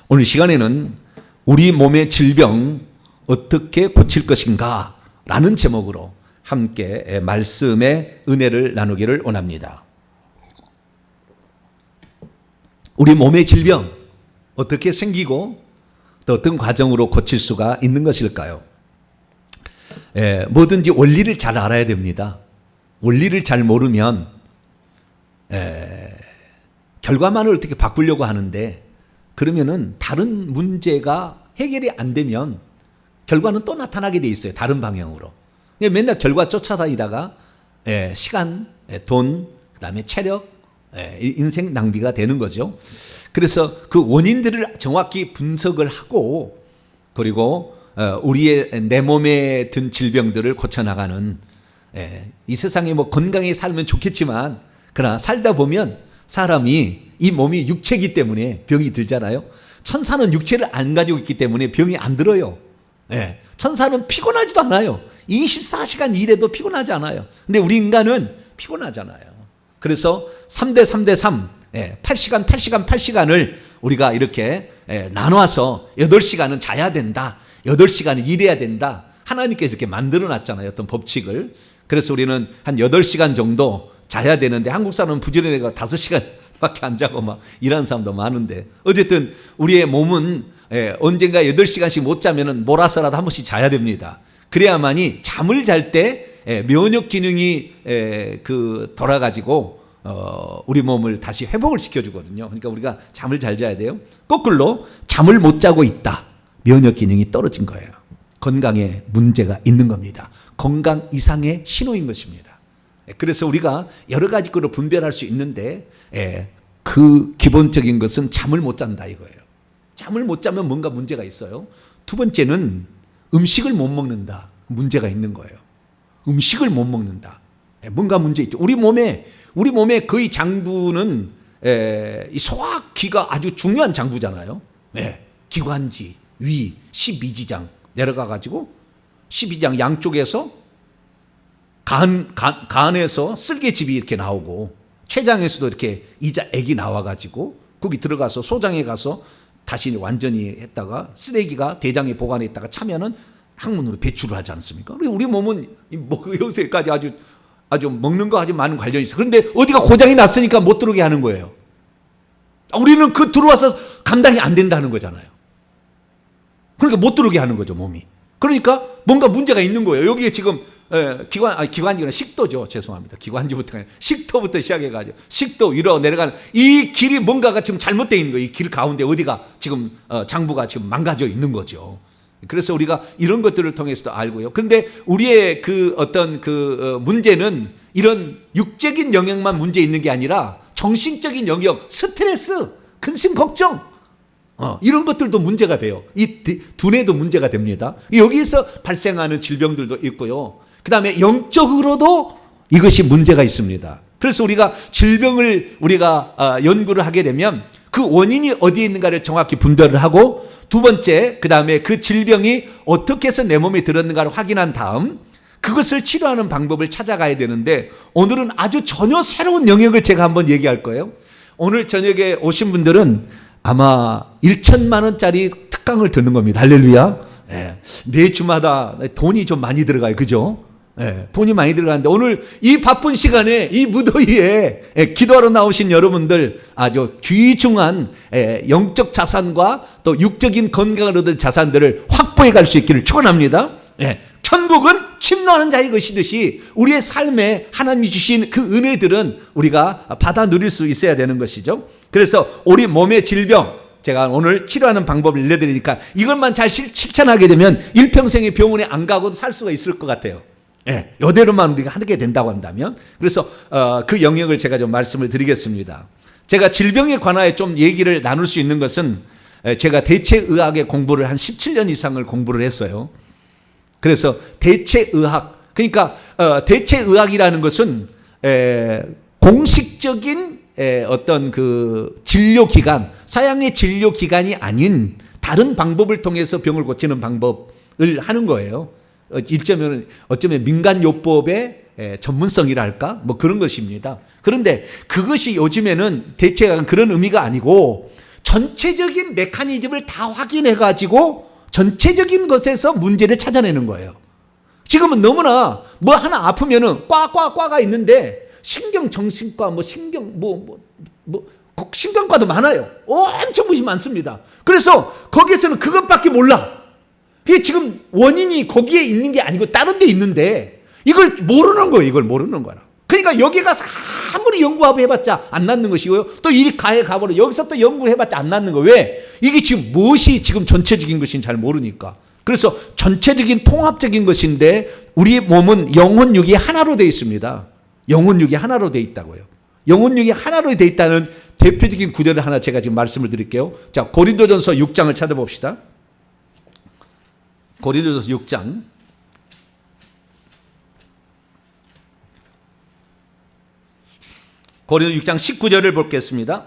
오늘 시간에는 우리 몸의 질병 어떻게 고칠 것인가 라는 제목으로 함께 말씀의 은혜를 나누기를 원합니다. 우리 몸의 질병 어떻게 생기고 또 어떤 과정으로 고칠 수가 있는 것일까요? 뭐든지 원리를 잘 알아야 됩니다. 원리를 잘 모르면 결과만을 어떻게 바꾸려고 하는데 그러면은 다른 문제가 해결이 안 되면 결과는 또 나타나게 돼 있어요. 다른 방향으로. 맨날 결과 쫓아다니다가 시간, 돈, 그다음에 체력, 인생 낭비가 되는 거죠. 그래서 그 원인들을 정확히 분석을 하고 그리고 우리의 내 몸에 든 질병들을 고쳐나가는 이 세상에 뭐 건강히 살면 좋겠지만 그러나 살다 보면 사람이 이 몸이 육체이기 때문에 병이 들잖아요. 천사는 육체를 안 가지고 있기 때문에 병이 안 들어요. 천사는 피곤하지도 않아요. 24시간 일해도 피곤하지 않아요. 근데 우리 인간은 피곤하잖아요. 그래서 3대 3대 3, 8시간 8시간 8시간을 우리가 이렇게 나눠서 8시간은 자야 된다. 8시간은 일해야 된다. 하나님께서 이렇게 만들어 놨잖아요. 어떤 법칙을. 그래서 우리는 한 8시간 정도 자야 되는데 한국 사람은 부지런해가 5시간밖에 안 자고 막 일하는 사람도 많은데 어쨌든 우리의 몸은 언젠가 8시간씩 못 자면은 몰아서라도 한 번씩 자야 됩니다. 그래야만이 잠을 잘 때 면역 기능이 돌아가지고 우리 몸을 다시 회복을 시켜주거든요. 그러니까 우리가 잠을 잘 자야 돼요. 거꾸로 잠을 못 자고 있다. 면역 기능이 떨어진 거예요. 건강에 문제가 있는 겁니다. 건강 이상의 신호인 것입니다. 그래서 우리가 여러 가지 걸로 분별할 수 있는데 그 기본적인 것은 잠을 못 잔다 이거예요. 잠을 못 자면 뭔가 문제가 있어요. 두 번째는 음식을 못 먹는다. 문제가 있는 거예요. 음식을 못 먹는다. 뭔가 문제 있죠. 우리 몸에 거의 장부는 이 소화기가 아주 중요한 장부잖아요. 기관지, 위, 12지장 내려가가지고 12장 양쪽에서 간에서 쓸개즙이 이렇게 나오고 췌장에서도 이렇게 액이 나와가지고 거기 들어가서 소장에 가서 다시 완전히 했다가 쓰레기가 대장에 보관했다가 차면은 항문으로 배출을 하지 않습니까? 우리 몸은 요새까지 아주 먹는 거 아주 많은 관련이 있어요. 그런데 어디가 고장이 났으니까 못 들어오게 하는 거예요. 우리는 그 들어와서 감당이 안 된다는 거잖아요. 그러니까 못 들어오게 하는 거죠, 몸이. 그러니까 뭔가 문제가 있는 거예요. 여기에 지금 기관지가 식도죠. 죄송합니다. 기관지부터 식도부터 시작해가지고 식도 위로 내려가는 이 길이 뭔가가 지금 잘못되어 있는 거예요. 이 길 가운데 어디가 지금 장부가 지금 망가져 있는 거죠. 그래서 우리가 이런 것들을 통해서도 알고요. 그런데 우리의 문제는 이런 육적인 영역만 문제 있는 게 아니라 정신적인 영역, 스트레스, 근심, 걱정 이런 것들도 문제가 돼요. 이 두뇌도 문제가 됩니다. 여기에서 발생하는 질병들도 있고요. 그 다음에 영적으로도 이것이 문제가 있습니다. 그래서 우리가 질병을 연구를 하게 되면 그 원인이 어디에 있는가를 정확히 분별을 하고 두 번째, 그 다음에 그 질병이 어떻게 해서 내 몸에 들었는가를 확인한 다음 그것을 치료하는 방법을 찾아가야 되는데 오늘은 아주 전혀 새로운 영역을 제가 한번 얘기할 거예요. 오늘 저녁에 오신 분들은 아마 1천만 원짜리 특강을 듣는 겁니다. 할렐루야. 매주마다 돈이 좀 많이 들어가요. 그죠? 돈이 많이 들어가는데 오늘 이 바쁜 시간에 이 무더위에 기도하러 나오신 여러분들 아주 귀중한 영적 자산과 또 육적인 건강을 얻을 자산들을 확보해 갈 수 있기를 축원합니다. 천국은 침노하는 자의 것이듯이 우리의 삶에 하나님이 주신 그 은혜들은 우리가 받아 누릴 수 있어야 되는 것이죠. 그래서 우리 몸의 질병 제가 오늘 치료하는 방법을 알려드리니까 이것만 잘 실천하게 되면 일평생의 병원에 안 가고도 살 수가 있을 것 같아요. 이대로만 우리가 하게 된다고 한다면. 그래서 그 영역을 제가 좀 말씀을 드리겠습니다. 제가 질병에 관하여 좀 얘기를 나눌 수 있는 것은 제가 대체의학의 공부를 한 17년 이상을 공부를 했어요. 그래서 대체의학, 그러니까 대체의학이라는 것은 공식적인 어떤 그 진료기관, 서양의 진료기관이 아닌 다른 방법을 통해서 병을 고치는 방법을 하는 거예요. 어쩌면 민간요법의 전문성이랄까? 뭐 그런 것입니다. 그런데 그것이 요즘에는 대체가 그런 의미가 아니고 전체적인 메커니즘을 다 확인해 가지고 전체적인 것에서 문제를 찾아내는 거예요. 지금은 너무나 뭐 하나 아프면은 꽈가 있는데 신경정신과 신경과도 많아요. 엄청 무시 많습니다. 그래서 거기에서는 그것밖에 몰라. 이게 지금 원인이 거기에 있는 게 아니고 다른 데 있는데 이걸 모르는 거예요. 이걸 모르는 거라. 그러니까 여기 가서 아무리 연구하고 해봤자 안 낫는 것이고요. 또 이리 가버려 여기서 또 연구를 해봤자 안 낫는 거. 왜? 이게 지금 무엇이 지금 전체적인 것인지 잘 모르니까. 그래서 전체적인 통합적인 것인데 우리 몸은 영혼 육이 하나로 되어 있습니다. 영혼 육이 하나로 되어 있다고요. 영혼 육이 하나로 되어 있다는 대표적인 구절을 하나 제가 지금 말씀을 드릴게요. 자, 고린도전서 6장을 찾아봅시다. 고린도전서 6장. 고린도 6장 19절을 보겠습니다.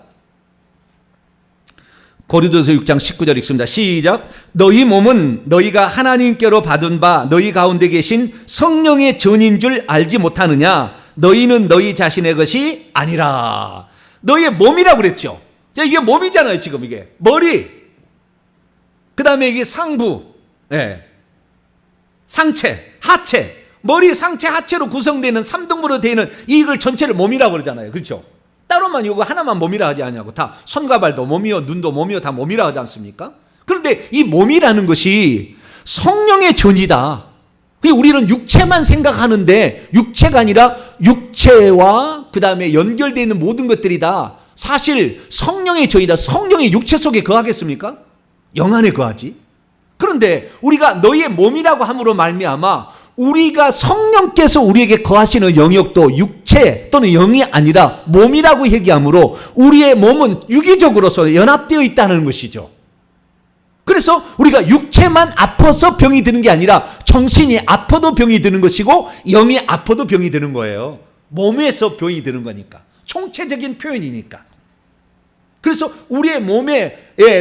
고린도서 6장 19절 읽습니다. 시작. 너희 몸은 너희가 하나님께로 받은 바 너희 가운데 계신 성령의 전인 줄 알지 못하느냐. 너희는 너희 자신의 것이 아니라. 너희의 몸이라고 그랬죠. 이게 몸이잖아요. 지금 이게 머리, 그 다음에 이게 상부, 상체, 하체, 머리, 상체, 하체로 구성되는 3등분으로 되어 있는 이걸 전체를 몸이라고 그러잖아요. 그렇죠? 따로만 이거 하나만 몸이라 하지 않냐고. 다 손과 발도 몸이요, 눈도 몸이요, 다 몸이라 하지 않습니까? 그런데 이 몸이라는 것이 성령의 전이다. 우리는 육체만 생각하는데 육체가 아니라 육체와 그 다음에 연결되어 있는 모든 것들이 다 사실 성령의 전이다. 성령의 육체 속에 거하겠습니까? 영 안에 거하지. 그런데 우리가 너희의 몸이라고 함으로 말미암아 우리가 성령께서 우리에게 거하시는 영역도 육체 또는 영이 아니라 몸이라고 얘기하므로 우리의 몸은 유기적으로서 연합되어 있다는 것이죠. 그래서 우리가 육체만 아파서 병이 드는 게 아니라 정신이 아파도 병이 드는 것이고 영이 아파도 병이 드는 거예요. 몸에서 병이 드는 거니까. 총체적인 표현이니까. 그래서 우리의 몸의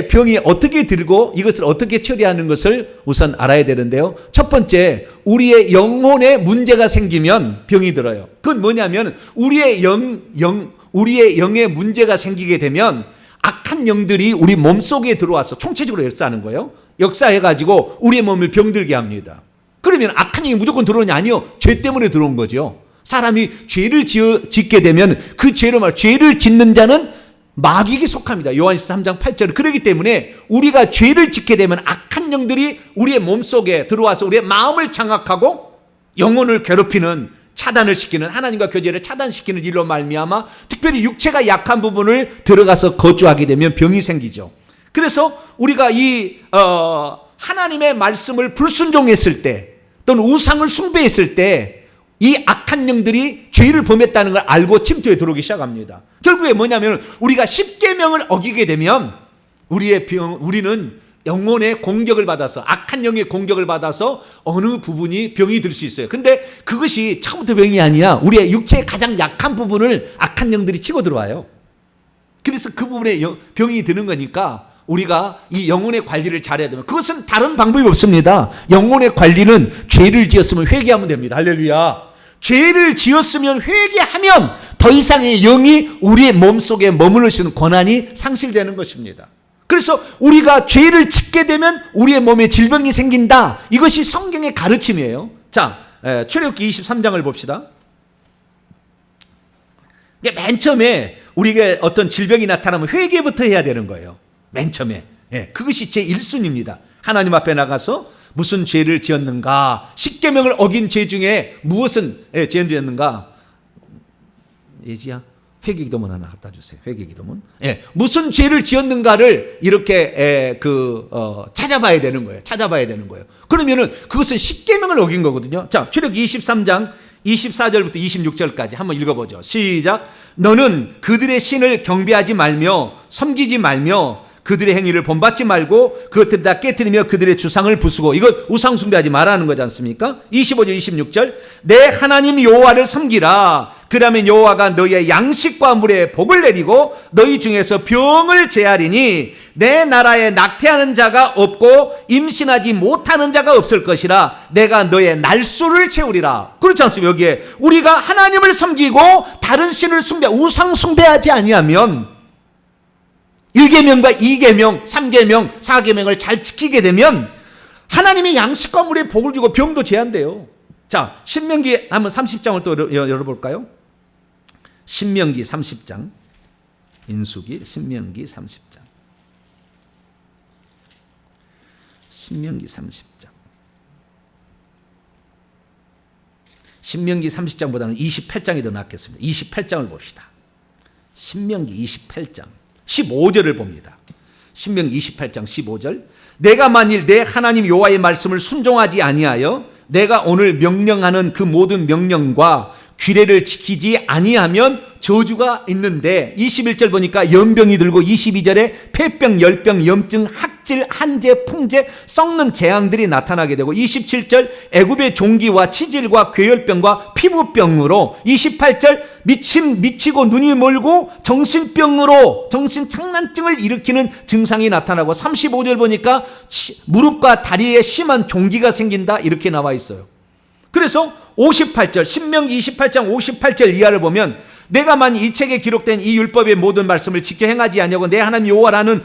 병이 어떻게 들고 이것을 어떻게 처리하는 것을 우선 알아야 되는데요. 첫 번째, 우리의 영혼에 문제가 생기면 병이 들어요. 그건 뭐냐면 우리의 영에 문제가 생기게 되면 악한 영들이 우리 몸속에 들어와서 총체적으로 역사하는 거예요. 역사해가지고 우리의 몸을 병들게 합니다. 그러면 악한 영이 무조건 들어오냐? 아니요. 죄 때문에 들어온 거죠. 사람이 죄를 짓게 되면 그 죄를 짓는 자는 마귀에게 속합니다. 요한일서 3장 8절. 그렇기 때문에 우리가 죄를 짓게 되면 악한 영들이 우리의 몸속에 들어와서 우리의 마음을 장악하고 영혼을 괴롭히는, 차단을 시키는, 하나님과 교제를 차단시키는 일로 말미암아 특별히 육체가 약한 부분을 들어가서 거주하게 되면 병이 생기죠. 그래서 우리가 하나님의 말씀을 불순종했을 때 또는 우상을 숭배했을 때 이 악한 영들이 죄를 범했다는 걸 알고 침투에 들어오기 시작합니다. 결국에 뭐냐면 우리가 십계명을 어기게 되면 우리는 영혼의 공격을 받아서, 악한 영의 공격을 받아서 어느 부분이 병이 들 수 있어요. 근데 그것이 처음부터 병이 아니야. 우리의 육체의 가장 약한 부분을 악한 영들이 치고 들어와요. 그래서 그 부분에 병이 드는 거니까 우리가 이 영혼의 관리를 잘해야 되면, 그것은 다른 방법이 없습니다. 영혼의 관리는 죄를 지었으면 회개하면 됩니다. 할렐루야. 죄를 지었으면 회개하면 더 이상의 영이 우리의 몸속에 머무를 수 있는 권한이 상실되는 것입니다. 그래서 우리가 죄를 짓게 되면 우리의 몸에 질병이 생긴다. 이것이 성경의 가르침이에요. 자, 출애굽기 23장을 봅시다. 맨 처음에 우리가 어떤 질병이 나타나면 회개부터 해야 되는 거예요. 맨 처음에. 그것이 제 1순위입니다. 하나님 앞에 나가서 무슨 죄를 지었는가? 십계명을 어긴 죄 중에 무엇은 지었는가? 예지야, 회개기도문 하나 갖다 주세요. 회개기도문. 무슨 죄를 지었는가를 이렇게 찾아봐야 되는 거예요. 찾아봐야 되는 거예요. 그러면은 그것은 십계명을 어긴 거거든요. 자, 출애굽기 23장 24절부터 26절까지 한번 읽어보죠. 시작. 너는 그들의 신을 경배하지 말며 섬기지 말며 그들의 행위를 본받지 말고 그것들을 다 깨뜨리며 그들의 주상을 부수고, 이건 우상 숭배하지 말라는 거지 않습니까? 25절 26절. 내 하나님 여호와를 섬기라. 그러면 여호와가 너희의 양식과 물에 복을 내리고 너희 중에서 병을 제하리니 내 나라에 낙태하는 자가 없고 임신하지 못하는 자가 없을 것이라. 내가 너의 날수를 채우리라. 그렇지 않습니까? 여기에 우리가 하나님을 섬기고 다른 신을 우상 숭배하지 아니하면 1계명과 2계명, 3계명, 4계명을 잘 지키게 되면 하나님이 양식과 물에 복을 주고 병도 제한돼요. 자, 신명기 한번 30장을 또 열어볼까요? 신명기 30장. 인수기 신명기 30장. 신명기 30장. 신명기 30장보다는 28장이 더 낫겠습니다. 28장을 봅시다. 신명기 28장 15절을 봅니다. 신명기 28장 15절. 내가 만일 내 하나님 여호와의 말씀을 순종하지 아니하여 내가 오늘 명령하는 그 모든 명령과 규례를 지키지 아니하면 저주가 있는데 21절 보니까 연병이 들고 22절에 폐병, 열병, 염증, 학질, 한재, 풍재, 썩는 재앙들이 나타나게 되고 27절 애굽의 종기와 치질과 괴혈병과 피부병으로 28절 미치고 눈이 멀고 정신병으로 정신착란증을 일으키는 증상이 나타나고 35절 보니까 무릎과 다리에 심한 종기가 생긴다 이렇게 나와 있어요. 그래서 58절 신명기 28장 58절 이하를 보면 내가 만일 이 책에 기록된 이 율법의 모든 말씀을 지켜 행하지 아니하고 내 하나님 여호와라는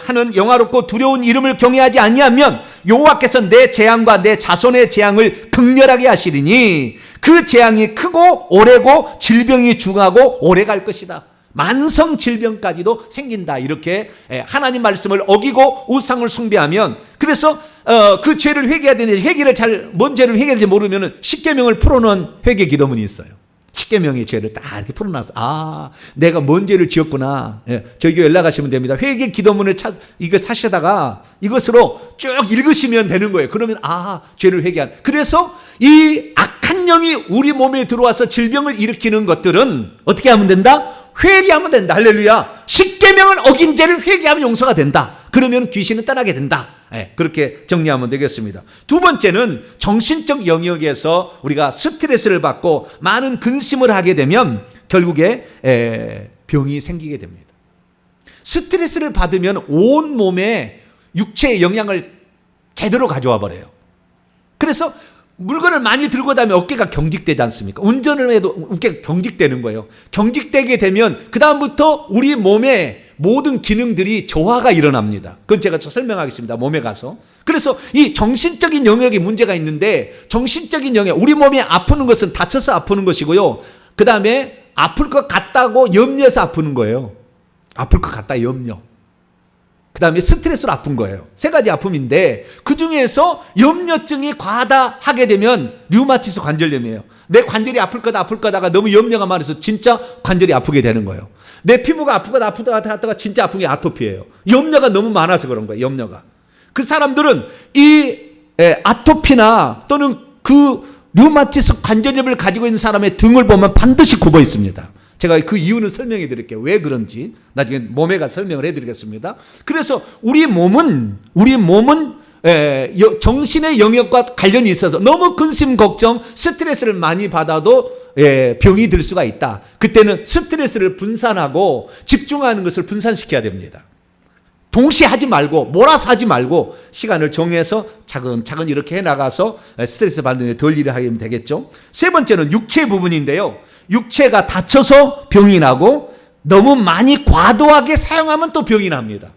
하는 영화롭고 두려운 이름을 경외하지 아니하면 여호와께서 내 재앙과 내 자손의 재앙을 극렬하게 하시리니 그 재앙이 크고 오래고 질병이 중하고 오래 갈 것이다. 만성 질병까지도 생긴다. 이렇게 하나님 말씀을 어기고 우상을 숭배하면 그래서 그 죄를 회개해야 되는데 회개를 뭔 죄를 회개할지 모르면 십계명을 풀어놓은 회개 기도문이 있어요. 십계명의 죄를 딱 이렇게 풀어놨어. 내가 뭔 죄를 지었구나. 저희 교회 연락하시면 됩니다. 회개 기도문을 이거 사시다가 이것으로 쭉 읽으시면 되는 거예요. 그러면 죄를 회개한. 그래서 이 악한 영이 우리 몸에 들어와서 질병을 일으키는 것들은 어떻게 하면 된다? 회개하면 된다. 할렐루야. 십계명을 어긴 죄를 회개하면 용서가 된다. 그러면 귀신은 떠나게 된다. 그렇게 정리하면 되겠습니다. 두 번째는 정신적 영역에서 우리가 스트레스를 받고 많은 근심을 하게 되면 결국에 병이 생기게 됩니다. 스트레스를 받으면 온 몸에 육체의 영향을 제대로 가져와 버려요. 그래서 물건을 많이 들고 다니면 어깨가 경직되지 않습니까? 운전을 해도 어깨가 경직되는 거예요. 경직되게 되면 그 다음부터 우리 몸의 모든 기능들이 저하가 일어납니다. 그건 제가 설명하겠습니다. 몸에 가서. 그래서 이 정신적인 영역에 문제가 있는데 정신적인 영역, 우리 몸이 아프는 것은 다쳐서 아프는 것이고요. 그 다음에 아플 것 같다고 염려해서 아프는 거예요. 아플 것 같다 염려. 그 다음에 스트레스로 아픈 거예요. 세 가지 아픔인데 그 중에서 염려증이 과다하게 되면 류마티스 관절염이에요. 내 관절이 아플 거다가 너무 염려가 많아서 진짜 관절이 아프게 되는 거예요. 내 피부가 아프다가 하다가 진짜 아픈 게 아토피예요. 염려가 너무 많아서 그런 거예요. 염려가. 그 사람들은 이 아토피나 또는 그 류마티스 관절염을 가지고 있는 사람의 등을 보면 반드시 굽어 있습니다. 제가 그 이유는 설명해 드릴게요. 왜 그런지 나중에 몸에 가서 설명을 해 드리겠습니다. 그래서 우리 몸은 정신의 영역과 관련이 있어서 너무 근심 걱정 스트레스를 많이 받아도 병이 들 수가 있다. 그때는 스트레스를 분산하고 집중하는 것을 분산시켜야 됩니다. 동시에 하지 말고 몰아서 하지 말고 시간을 정해서 차근차근 이렇게 해나가서 스트레스 받는 데 덜 일을 하면 되겠죠. 세 번째는 육체 부분인데요. 육체가 다쳐서 병이 나고 너무 많이 과도하게 사용하면 또 병이 납니다.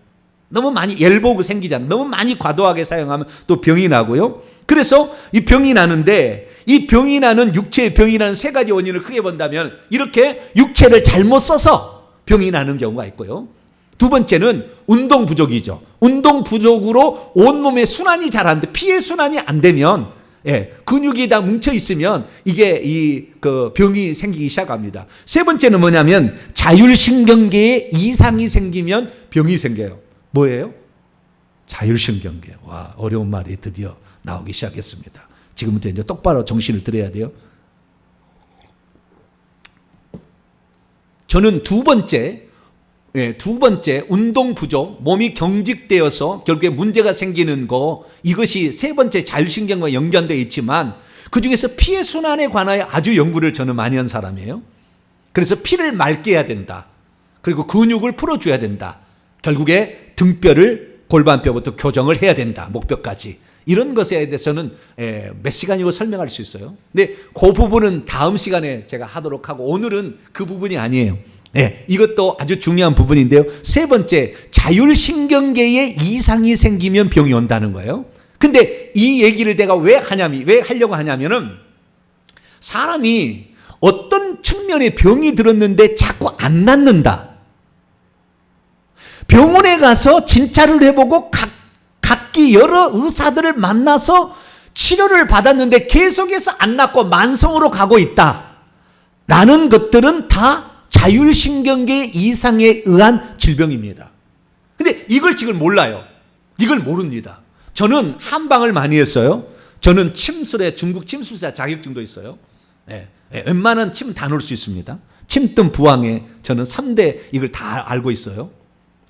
너무 많이 엘보그 생기잖아요. 너무 많이 과도하게 사용하면 또 병이 나고요. 그래서 이 병이 나는데 이 병이 나는 육체의 병이 나는 세 가지 원인을 크게 본다면 이렇게 육체를 잘못 써서 병이 나는 경우가 있고요. 두 번째는 운동 부족이죠. 운동 부족으로 온몸의 순환이 잘 안 돼. 피의 순환이 안 되면 근육이 다 뭉쳐 있으면 이게 병이 생기기 시작합니다. 세 번째는 뭐냐면 자율신경계에 이상이 생기면 병이 생겨요. 뭐예요? 자율신경계. 와, 어려운 말이 드디어 나오기 시작했습니다. 지금부터 이제 똑바로 정신을 들여야 돼요. 저는 두 번째 운동 부족, 몸이 경직되어서 결국에 문제가 생기는 거, 이것이 세 번째 자율신경과 연관되어 있지만 그 중에서 피의 순환에 관하여 아주 연구를 저는 많이 한 사람이에요. 그래서 피를 맑게 해야 된다. 그리고 근육을 풀어줘야 된다. 결국에 등뼈를 골반뼈부터 교정을 해야 된다. 목뼈까지. 이런 것에 대해서는 몇 시간이고 설명할 수 있어요. 근데 그 부분은 다음 시간에 제가 하도록 하고 오늘은 그 부분이 아니에요. 네, 이것도 아주 중요한 부분인데요. 세 번째, 자율신경계에 이상이 생기면 병이 온다는 거예요. 근데 이 얘기를 내가 왜 하려고 하냐면은 사람이 어떤 측면에 병이 들었는데 자꾸 안 낫는다. 병원에 가서 진찰을 해보고 각기 여러 의사들을 만나서 치료를 받았는데 계속해서 안 낫고 만성으로 가고 있다. 라는 것들은 다 자율신경계 이상에 의한 질병입니다. 근데 이걸 지금 몰라요. 이걸 모릅니다. 저는 한방을 많이 했어요. 저는 침술에 중국 침술사 자격증도 있어요. 웬만한 침 다 놓을 수 있습니다. 침뜸 부항에 저는 3대 이걸 다 알고 있어요.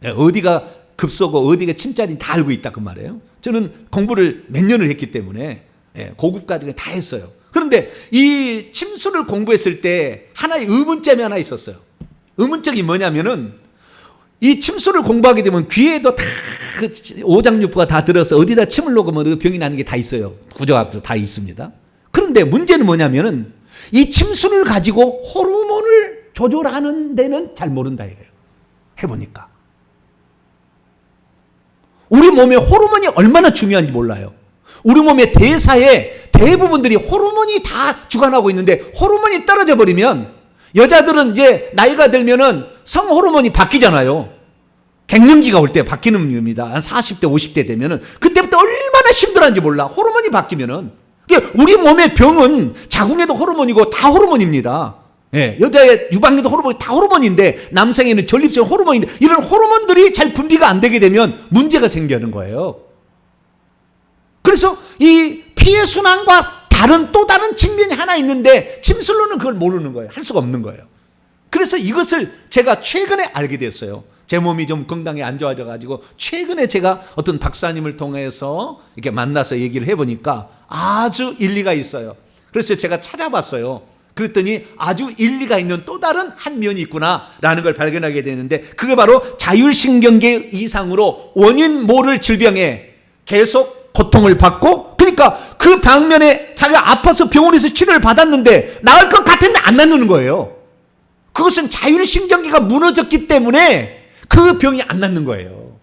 어디가 급소고 어디가 침자리 다 알고 있다 그 말이에요. 저는 공부를 몇 년을 했기 때문에 고급까지 다 했어요. 그런데 이 침술을 공부했을 때 하나의 의문점이 하나 있었어요. 의문점이 뭐냐면은 이 침술을 공부하게 되면 귀에도 다 그 오장육부가 다 들어서 어디다 침을 놓으면 병이 나는 게 다 있어요. 구조학도 다 있습니다. 그런데 문제는 뭐냐면은 이 침술을 가지고 호르몬을 조절하는 데는 잘 모른다 이거예요. 해보니까. 우리 몸에 호르몬이 얼마나 중요한지 몰라요. 우리 몸의 대사에 대부분들이 호르몬이 다 주관하고 있는데 호르몬이 떨어져 버리면 여자들은 이제 나이가 들면은 성 호르몬이 바뀌잖아요. 갱년기가 올 때 바뀌는 겁니다. 한 40대, 50대 되면은 그때부터 얼마나 힘들었는지 몰라. 호르몬이 바뀌면은. 우리 몸의 병은 자궁에도 호르몬이고 다 호르몬입니다. 여자의 유방에도 호르몬이 다 호르몬인데 남성에는 전립선 호르몬인데 이런 호르몬들이 잘 분비가 안 되게 되면 문제가 생기는 거예요. 그래서 이 피해순환과 또 다른 측면이 하나 있는데 침술로는 그걸 모르는 거예요. 할 수가 없는 거예요. 그래서 이것을 제가 최근에 알게 됐어요. 제 몸이 좀 건강이 안 좋아져가지고 최근에 제가 어떤 박사님을 통해서 이렇게 만나서 얘기를 해보니까 아주 일리가 있어요. 그래서 제가 찾아봤어요. 그랬더니 아주 일리가 있는 또 다른 한 면이 있구나라는 걸 발견하게 되는데 그게 바로 자율신경계 이상으로 원인 모를 질병에 계속 고통을 받고 그러니까 그 방면에 자기가 아파서 병원에서 치료를 받았는데 나을 것 같은데 안 낫는 거예요. 그것은 자율신경계가 무너졌기 때문에 그 병이 안 낫는 거예요.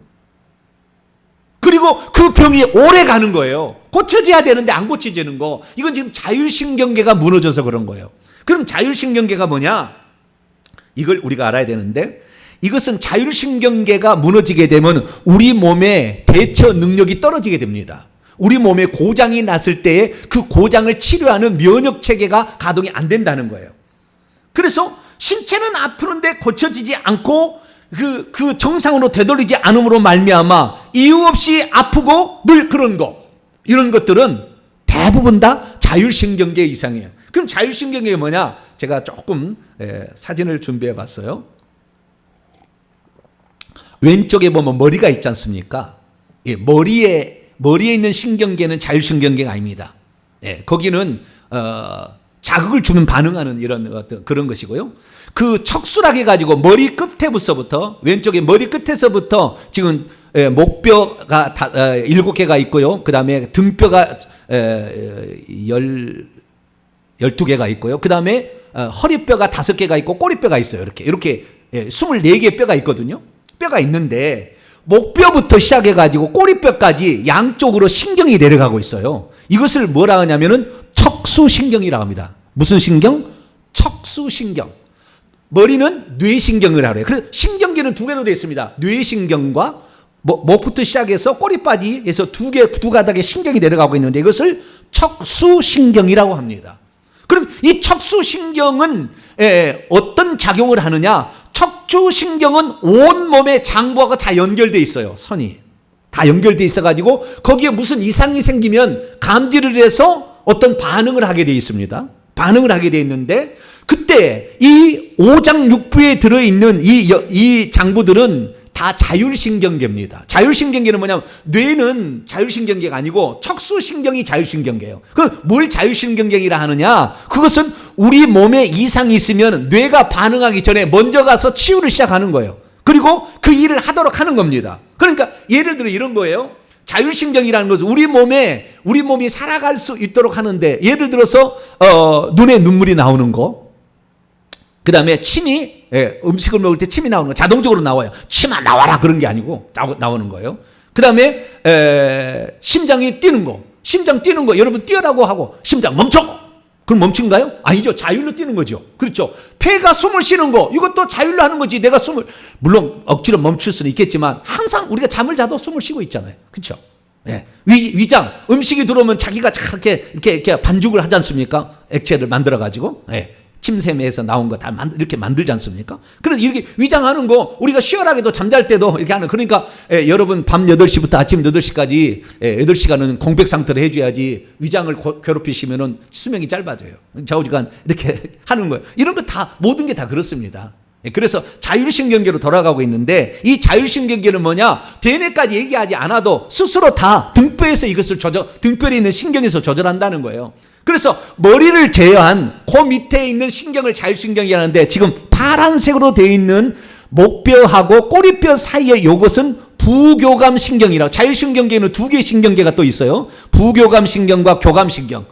그리고 그 병이 오래 가는 거예요. 고쳐져야 되는데 안 고쳐지는 거. 이건 지금 자율신경계가 무너져서 그런 거예요. 그럼 자율신경계가 뭐냐? 이걸 우리가 알아야 되는데 이것은 자율신경계가 무너지게 되면 우리 몸의 대처 능력이 떨어지게 됩니다. 우리 몸에 고장이 났을 때에 그 고장을 치료하는 면역체계가 가동이 안 된다는 거예요. 그래서 신체는 아프는데 고쳐지지 않고 그 정상으로 되돌리지 않음으로 말미암아 이유 없이 아프고 늘 그런 거 이런 것들은 대부분 다 자율신경계 이상이에요. 그럼 자율신경계가 뭐냐? 제가 조금 사진을 준비해 봤어요. 왼쪽에 보면 머리가 있지 않습니까? 머리에 있는 신경계는 자율신경계가 아닙니다. 거기는 자극을 주면 반응하는 이런 그런 것이고요. 그 척수락 해가지고 머리 끝에서부터 왼쪽에 머리 끝에서부터 지금 목뼈가 7개가 있고요. 그 다음에 등뼈가 12개가 있고요. 그 다음에 허리뼈가 5개가 있고 꼬리뼈가 있어요. 이렇게 24개의 뼈가 있거든요. 뼈가 있는데 목뼈부터 시작해가지고 꼬리뼈까지 양쪽으로 신경이 내려가고 있어요. 이것을 뭐라 하냐면은 척수신경이라고 합니다. 무슨 신경? 척수신경. 머리는 뇌신경이라고 해요. 그래서 신경계는 두 개로 되어 있습니다. 뇌신경과 목부터 시작해서 꼬리바지에서 두 가닥의 신경이 내려가고 있는데 이것을 척수신경이라고 합니다. 그럼 이 척수신경은 어떤 작용을 하느냐? 척추신경은 온몸의 장부하고 다 연결되어 있어요. 선이. 다 연결되어 있어가지고 거기에 무슨 이상이 생기면 감지를 해서 어떤 반응을 하게 되어 있습니다. 반응을 하게 되어 있는데 그때 이 오장육부에 들어있는 이 장부들은 다 자율신경계입니다. 자율신경계는 뭐냐면 뇌는 자율신경계가 아니고 척수신경이 자율신경계예요. 그럼 뭘 자율신경계라 하느냐? 그것은 우리 몸에 이상이 있으면 뇌가 반응하기 전에 먼저 가서 치유를 시작하는 거예요. 그리고 그 일을 하도록 하는 겁니다. 그러니까 예를 들어 이런 거예요. 자율신경이라는 것은 우리 몸이 살아갈 수 있도록 하는데 예를 들어서 눈에 눈물이 나오는 거, 그 다음에 침이 음식을 먹을 때 침이 나오는 거 자동적으로 나와요. 침아 나와라 그런 게 아니고 나오는 거예요. 그 다음에 심장이 뛰는 거. 심장 뛰는 거 여러분 뛰어라고 하고 심장 멈춰. 그럼 멈춘가요? 아니죠. 자율로 뛰는 거죠. 그렇죠. 폐가 숨을 쉬는 거 이것도 자율로 하는 거지. 내가 숨을 물론 억지로 멈출 수는 있겠지만 항상 우리가 잠을 자도 숨을 쉬고 있잖아요. 그렇죠. 네. 위장 음식이 들어오면 자기가 이렇게 반죽을 하지 않습니까? 액체를 만들어 가지고 침샘에서 나온 거 다 이렇게 만들지 않습니까? 그래서 이렇게 위장하는 거 우리가 시원하게도 잠잘 때도 이렇게 하는 그러니까 여러분 밤 8시부터 아침 8시까지 8시간은 공백 상태로 해줘야지 위장을 괴롭히시면은 수명이 짧아져요. 좌우지간 이렇게 하는 거예요. 이런 거 다 모든 게 다 그렇습니다. 그래서 자율신경계로 돌아가고 있는데 이 자율신경계는 뭐냐? 대뇌까지 얘기하지 않아도 스스로 다 등뼈에서 이것을 등뼈에 있는 신경에서 조절한다는 거예요. 그래서 머리를 제어한 그 밑에 있는 신경을 자율신경이라고 하는데 지금 파란색으로 되어 있는 목뼈하고 꼬리뼈 사이에 이것은 부교감신경이라고 자율신경계에는 두 개의 신경계가 또 있어요. 부교감신경과 교감신경.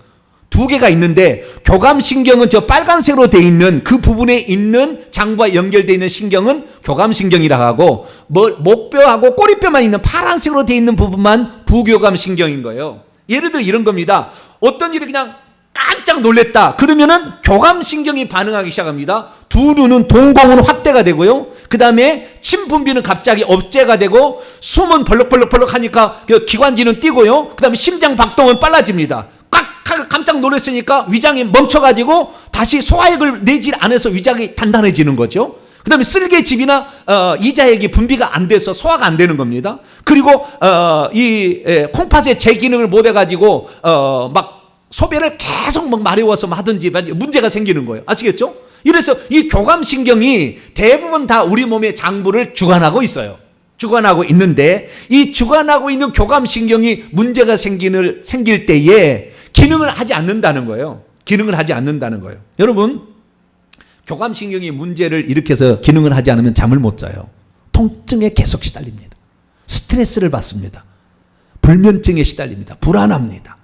두 개가 있는데 교감신경은 저 빨간색으로 되어 있는 그 부분에 있는 장과 연결되어 있는 신경은 교감신경이라고 하고 목뼈하고 꼬리뼈만 있는 파란색으로 되어 있는 부분만 부교감신경인 거예요. 예를 들어 이런 겁니다. 어떤 일이 그냥 깜짝 놀랬다. 그러면은 교감신경이 반응하기 시작합니다. 두 눈은 동공은 확대가 되고요. 그 다음에 침 분비는 갑자기 억제가 되고 숨은 벌럭벌럭 하니까 기관지는 뛰고요. 그 다음에 심장 박동은 빨라집니다. 깜짝 놀랐으니까 위장이 멈춰가지고 다시 소화액을 내지 않아서 위장이 단단해지는 거죠. 그 다음에 쓸개즙이나 이자액이 분비가 안 돼서 소화가 안 되는 겁니다. 그리고 이 콩팥의 제기능을 못 해가지고 막 소변을 계속 막 마려워서 하든지 문제가 생기는 거예요. 아시겠죠? 이래서 이 교감신경이 대부분 다 우리 몸의 장부를 주관하고 있어요. 주관하고 있는데 이 주관하고 있는 교감신경이 문제가 생길 때에 기능을 하지 않는다는 거예요. 기능을 하지 않는다는 거예요. 여러분 교감신경이 문제를 일으켜서 기능을 하지 않으면 잠을 못 자요. 통증에 계속 시달립니다. 스트레스를 받습니다. 불면증에 시달립니다. 불안합니다.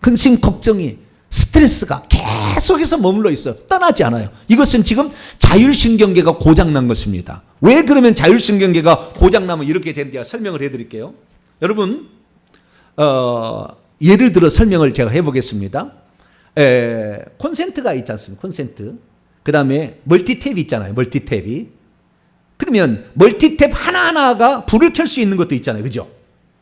근심 걱정이 스트레스가 계속해서 머물러 있어요. 떠나지 않아요. 이것은 지금 자율신경계가 고장난 것입니다. 왜 그러면 자율신경계가 고장나면 이렇게 되는지 설명을 해드릴게요. 여러분 예를 들어 설명을 제가 해보겠습니다. 콘센트가 있지 않습니까? 콘센트. 그 다음에 멀티탭이 있잖아요. 멀티탭이. 그러면 멀티탭 하나하나가 불을 켤 수 있는 것도 있잖아요. 그죠?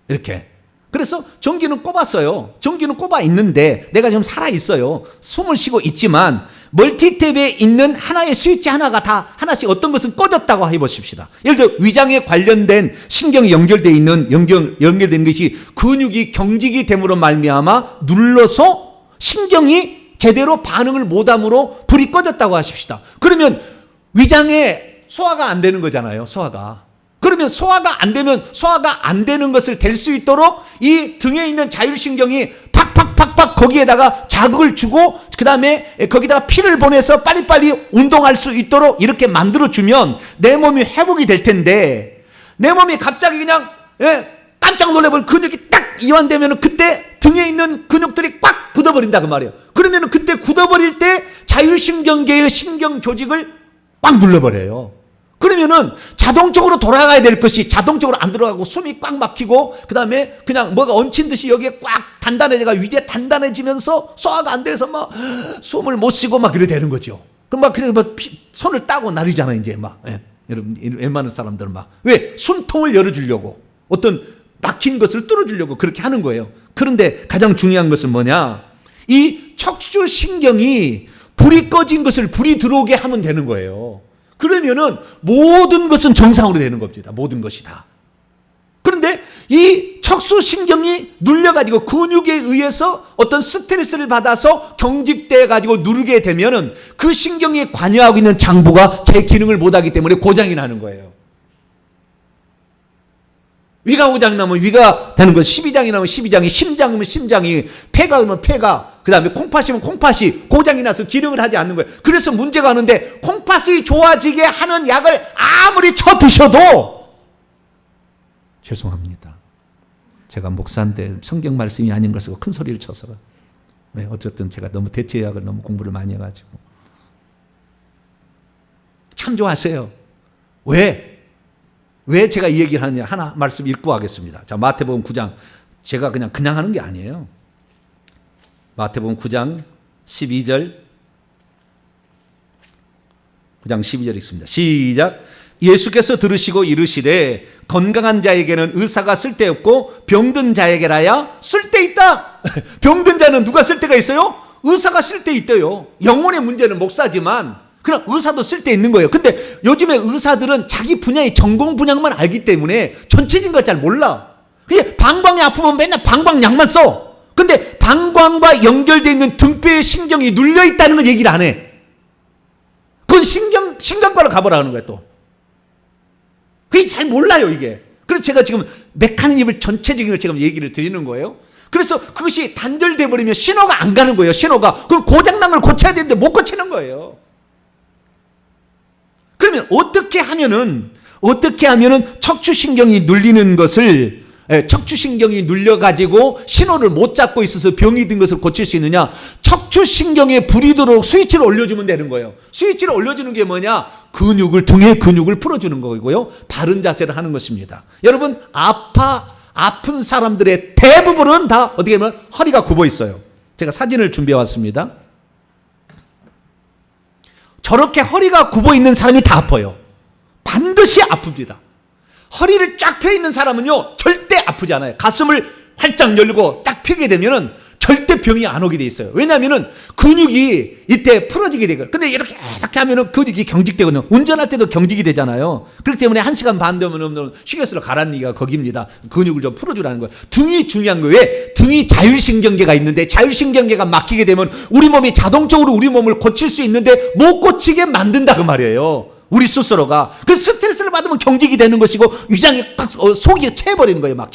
이렇게. 그래서 전기는 꼽았어요. 전기는 꼽아 있는데 내가 지금 살아있어요. 숨을 쉬고 있지만 멀티탭에 있는 하나의 스위치 하나가 다 하나씩 어떤 것은 꺼졌다고 해보십시다. 예를 들어 위장에 관련된 신경이 연결되는 것이 근육이 경직이 됨으로 말미암아 눌러서 신경이 제대로 반응을 못함으로 불이 꺼졌다고 하십시다. 그러면 위장에 소화가 안 되는 거잖아요. 소화가. 그러면 소화가 안 되면 소화가 안 되는 것을 될 수 있도록 이 등에 있는 자율신경이 팍팍팍팍 거기에다가 자극을 주고 그 다음에 거기다가 피를 보내서 빨리빨리 운동할 수 있도록 이렇게 만들어주면 내 몸이 회복이 될 텐데 내 몸이 갑자기 그냥 깜짝 놀래버린 근육이 딱 이완되면 그때 등에 있는 근육들이 꽉 굳어버린다 그 말이에요. 그러면 그때 굳어버릴 때 자율신경계의 신경 조직을 꽉 눌러버려요. 그러면은 자동적으로 돌아가야 될 것이 자동적으로 안 들어가고 숨이 꽉 막히고 그 다음에 그냥 뭐가 얹힌 듯이 여기에 꽉 단단해져가 위에 단단해지면서 소화가 안 돼서 막 숨을 못 쉬고 막 그래 되는 거죠. 그럼 막 그래서 막 손을 따고 나르잖아요. 이제 막 여러분 웬만한 사람들은 막 왜 숨통을 열어주려고 어떤 막힌 것을 뚫어주려고 그렇게 하는 거예요. 그런데 가장 중요한 것은 뭐냐? 이 척추신경이 불이 꺼진 것을 불이 들어오게 하면 되는 거예요. 그러면은 모든 것은 정상으로 되는 겁니다. 모든 것이 다. 그런데 이 척추신경이 눌려가지고 근육에 의해서 어떤 스트레스를 받아서 경직돼 가지고 누르게 되면은 그 신경이 관여하고 있는 장부가 제 기능을 못하기 때문에 고장이 나는 거예요. 위가 고장나면 위가 되는 거예요. 12장이 나면 12장이, 심장이면 심장이, 폐가 나면 폐가, 그 다음에 콩팥이면 콩팥이 고장이 나서 기능을 하지 않는 거예요. 그래서 문제가 오는데 콩팥이 좋아지게 하는 약을 아무리 쳐 드셔도 죄송합니다. 제가 목사인데 성경 말씀이 아닌 걸 쓰고 큰 소리를 쳐서 어쨌든 제가 너무 대체약을 너무 공부를 많이 해가지고 참조하세요. 왜 제가 이 얘기를 하느냐. 하나 말씀 읽고 하겠습니다. 자, 마태복음 9장. 제가 그냥 하는 게 아니에요. 마태복음 9장 12절. 9장 12절 읽습니다. 시작. 예수께서 들으시고 이르시되 건강한 자에게는 의사가 쓸데없고 병든 자에게라야 쓸데있다. 병든 자는 누가 쓸데가 있어요? 의사가 쓸데있대요. 영혼의 문제는 목사지만 그냥 의사도 쓸데있는 거예요. 근데 요즘에 의사들은 자기 분야의 전공 분야만 알기 때문에 전체적인 걸 잘 몰라. 그게 방광이 아프면 맨날 방광약만 써. 근데 방광과 연결되어 있는 등뼈의 신경이 눌려있다는 건 얘기를 안 해. 그건 신경과로 가보라 하는 거야 또. 그게 잘 몰라요 이게. 그래서 제가 지금 메커니즘을 전체적인 걸 지금 얘기를 드리는 거예요. 그래서 그것이 단절돼 버리면 신호가 안 가는 거예요. 신호가. 그럼 고장난 걸 고쳐야 되는데 못 고치는 거예요. 그러면 어떻게 하면은 척추신경이 눌리는 것을 척추신경이 눌려가지고 신호를 못 잡고 있어서 병이 든 것을 고칠 수 있느냐? 척추신경에 불이 들어오도록 스위치를 올려주면 되는 거예요. 스위치를 올려주는 게 뭐냐? 등의 근육을 풀어주는 거고요. 바른 자세를 하는 것입니다. 여러분, 아픈 사람들의 대부분은 다 어떻게 보면 허리가 굽어 있어요. 제가 사진을 준비해 왔습니다. 저렇게 허리가 굽어 있는 사람이 다 아파요. 반드시 아픕니다. 허리를 쫙 펴 있는 사람은요 절대 아프지 않아요. 가슴을 활짝 열고 딱 펴게 되면은 절대 병이 안 오게 돼 있어요. 왜냐하면은 근육이 이때 풀어지게 되거든요. 근데 이렇게 하면은 근육이 경직되거든요. 운전할 때도 경직이 되잖아요. 그렇기 때문에 1시간 반 되면 휴게소로 가라는 얘기가 거기입니다. 근육을 좀 풀어주라는 거예요. 등이 중요한 거예요. 왜? 등이 자율신경계가 있는데 자율신경계가 막히게 되면 우리 몸이 자동적으로 우리 몸을 고칠 수 있는데 못 고치게 만든다 그 말이에요. 우리 스스로가. 그래서 스트레스를 받으면 경직이 되는 것이고 위장이 딱 속이 채버리는 거예요. 막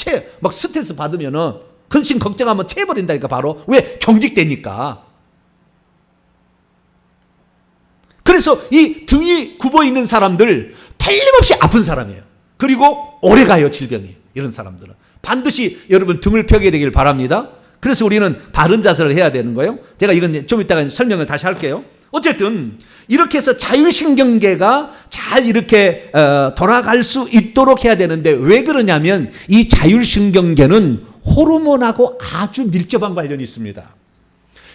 스트레스 받으면은 근심 걱정하면 채버린다니까 바로. 왜? 경직되니까. 그래서 이 등이 굽어 있는 사람들 틀림없이 아픈 사람이에요. 그리고 오래 가요 질병이. 이런 사람들은 반드시 여러분 등을 펴게 되길 바랍니다. 그래서 우리는 바른 자세를 해야 되는 거예요. 제가 이건 좀 이따가 설명을 다시 할게요. 어쨌든 이렇게 해서 자율신경계가 잘 이렇게 돌아갈 수 있도록 해야 되는데 왜 그러냐면 이 자율신경계는 호르몬하고 아주 밀접한 관련이 있습니다.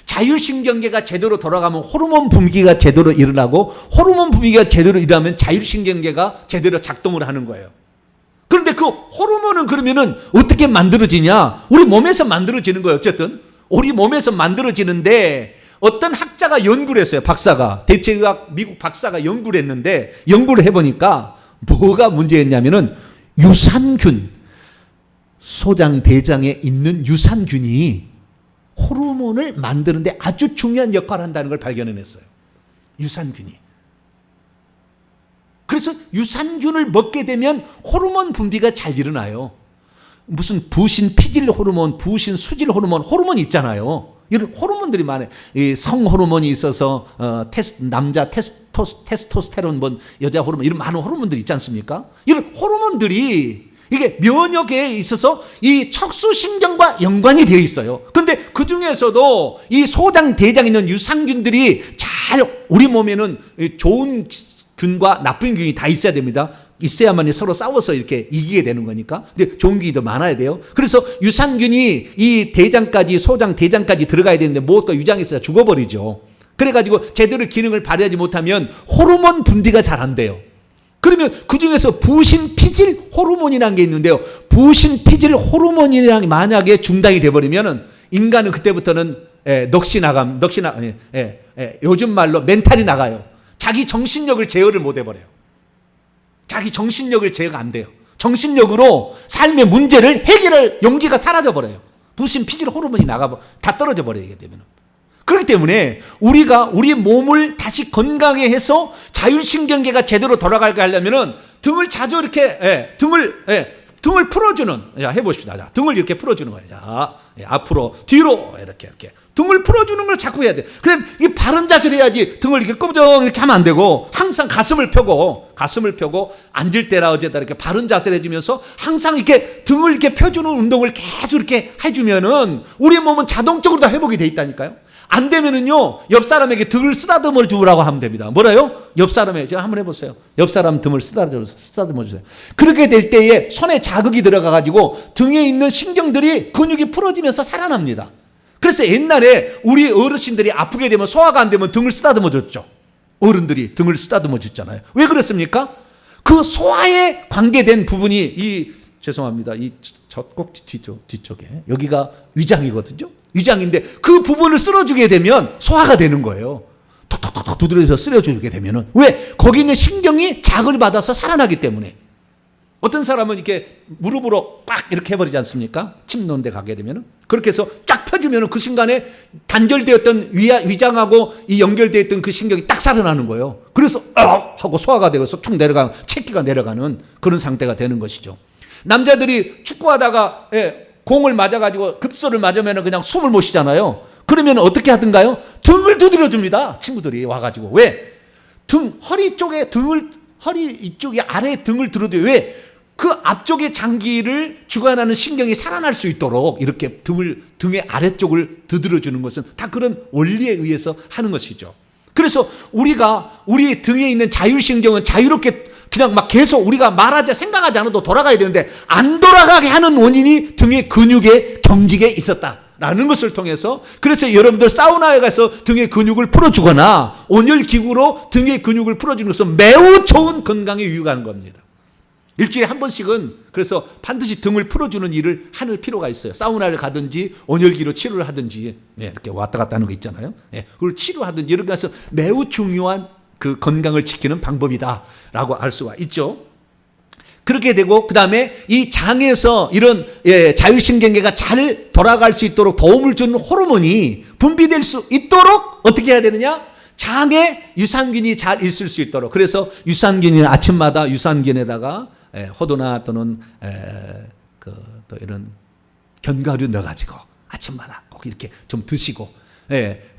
자율신경계가 제대로 돌아가면 호르몬 분비가 제대로 일어나고 호르몬 분비가 제대로 일어나면 자율신경계가 제대로 작동을 하는 거예요. 그런데 그 호르몬은 그러면은 어떻게 만들어지냐? 우리 몸에서 만들어지는 거예요. 어쨌든 우리 몸에서 만들어지는데 어떤 학자가 연구를 했어요. 박사가. 대체의학 미국 박사가 연구를 했는데 연구를 해보니까 뭐가 문제였냐면은 유산균, 소장, 대장에 있는 유산균이 호르몬을 만드는데 아주 중요한 역할을 한다는 걸 발견해냈어요. 유산균이. 그래서 유산균을 먹게 되면 호르몬 분비가 잘 일어나요. 무슨 부신 피질 호르몬, 부신 수질 호르몬, 호르몬이 있잖아요. 이런 호르몬들이 많아요. 성 호르몬이 있어서 남자 테스토스테론, 여자 호르몬, 이런 많은 호르몬들이 있지 않습니까? 이런 호르몬들이 이게 면역에 있어서 이 척수신경과 연관이 되어 있어요. 근데 그 중에서도 이 소장, 대장에 있는 유산균들이 잘 우리 몸에는 좋은 균과 나쁜 균이 다 있어야 됩니다. 있어야만 서로 싸워서 이렇게 이기게 되는 거니까. 근데 좋은 균이 더 많아야 돼요. 그래서 유산균이 이 대장까지, 소장, 대장까지 들어가야 되는데 무엇과 유장에서 죽어버리죠. 그래가지고 제대로 기능을 발휘하지 못하면 호르몬 분비가 잘 안 돼요. 그러면 그 중에서 부신 피질 호르몬이라는 게 있는데요. 부신 피질 호르몬이라는 게 만약에 중단이 돼버리면은 인간은 그때부터는 요즘 말로 멘탈이 나가요. 자기 정신력을 제어를 못 해버려요. 자기 정신력을 제어가 안 돼요. 정신력으로 삶의 문제를 해결할 용기가 사라져버려요. 부신 피질 호르몬이 다 떨어져 버리게 되면. 그렇기 때문에 우리가 우리 몸을 다시 건강하게 해서 자율신경계가 제대로 돌아가게 하려면은 등을 자주 이렇게 등을 풀어주는, 해보십시다. 자, 등을 이렇게 풀어주는 거예요. 자, 앞으로 뒤로 이렇게 등을 풀어주는 걸 자꾸 해야 돼. 그럼 이 바른 자세를 해야지. 등을 이렇게 끄부정 이렇게 하면 안 되고 항상 가슴을 펴고 앉을 때나 어제다 이렇게 바른 자세를 해주면서 항상 이렇게 등을 이렇게 펴주는 운동을 계속 이렇게 해주면은 우리 몸은 자동적으로 다 회복이 돼 있다니까요. 안 되면은요, 옆 사람에게 등을 쓰다듬어 주라고 하면 됩니다. 뭐라요? 옆 사람에, 제가 한번 해보세요. 옆 사람 등을 쓰다듬어 주세요. 그렇게 될 때에 손에 자극이 들어가가지고 등에 있는 신경들이 근육이 풀어지면서 살아납니다. 그래서 옛날에 우리 어르신들이 아프게 되면 소화가 안 되면 등을 쓰다듬어 줬죠. 어른들이 등을 쓰다듬어 줬잖아요. 왜 그랬습니까? 그 소화에 관계된 부분이 죄송합니다. 이 젖꼭지 뒤쪽에 여기가 위장이거든요. 위장인데 그 부분을 쓸어주게 되면 소화가 되는 거예요. 톡톡톡 두드려서 쓸어주게 되면은. 왜? 거기 있는 신경이 자극을 받아서 살아나기 때문에. 어떤 사람은 이렇게 무릎으로 빡 이렇게 해버리지 않습니까? 침 놓은 데 가게 되면은. 그렇게 해서 쫙 펴주면은 그 순간에 단절되었던 위장하고 이 연결되어 있던 그 신경이 딱 살아나는 거예요. 그래서 하고 소화가 되어서 툭 내려가는, 체기가 내려가는 그런 상태가 되는 것이죠. 남자들이 축구하다가 공을 맞아가지고 급소를 맞으면 그냥 숨을 못 쉬잖아요. 그러면 어떻게 하든가요? 등을 두드려 줍니다. 친구들이 와가지고. 왜? 허리 쪽에 허리 이쪽에 아래 등을 들어줘요. 왜? 그 앞쪽의 장기를 주관하는 신경이 살아날 수 있도록 이렇게 등의 아래쪽을 두드려 주는 것은 다 그런 원리에 의해서 하는 것이죠. 그래서 우리 등에 있는 자율신경은 자유롭게 그냥 막 계속 우리가 말하자 생각하지 않아도 돌아가야 되는데 안 돌아가게 하는 원인이 등의 근육의 경직에 있었다라는 것을 통해서, 그래서 여러분들 사우나에 가서 등의 근육을 풀어주거나 온열기구로 등의 근육을 풀어주는 것은 매우 좋은 건강에 유익한 겁니다. 일주일에 한 번씩은 그래서 반드시 등을 풀어주는 일을 할 필요가 있어요. 사우나를 가든지 온열기로 치료를 하든지 이렇게 왔다 갔다 하는 거 있잖아요. 그걸 치료하든지 이렇게 해서 매우 중요한 그 건강을 지키는 방법이다라고 알 수가 있죠. 그렇게 되고, 그 다음에 이 장에서 이런 자율신경계가 잘 돌아갈 수 있도록 도움을 주는 호르몬이 분비될 수 있도록 어떻게 해야 되느냐? 장에 유산균이 잘 있을 수 있도록. 그래서 유산균이 아침마다 유산균에다가 호두나 또는 또 이런 견과류 넣어가지고 아침마다 꼭 이렇게 좀 드시고,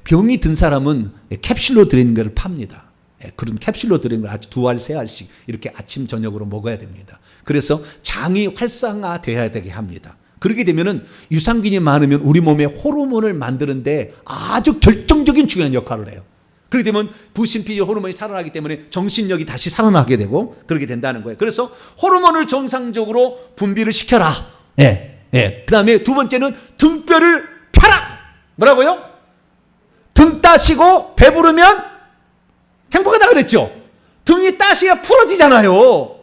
병이 든 사람은 캡슐로 들어있는 걸 팝니다. 그런 캡슐로 들어있는 걸 아주 2알, 3알씩 이렇게 아침, 저녁으로 먹어야 됩니다. 그래서 장이 활성화돼야 되게 합니다. 그렇게 되면은 유산균이 많으면 우리 몸에 호르몬을 만드는데 아주 결정적인 중요한 역할을 해요. 그렇게 되면 부신피질 호르몬이 살아나기 때문에 정신력이 다시 살아나게 되고 그렇게 된다는 거예요. 그래서 호르몬을 정상적으로 분비를 시켜라. 그 다음에 두 번째는 등뼈를 펴라. 뭐라고요? 등 따시고 배부르면 행복하다 그랬죠. 등이 따시야 풀어지잖아요.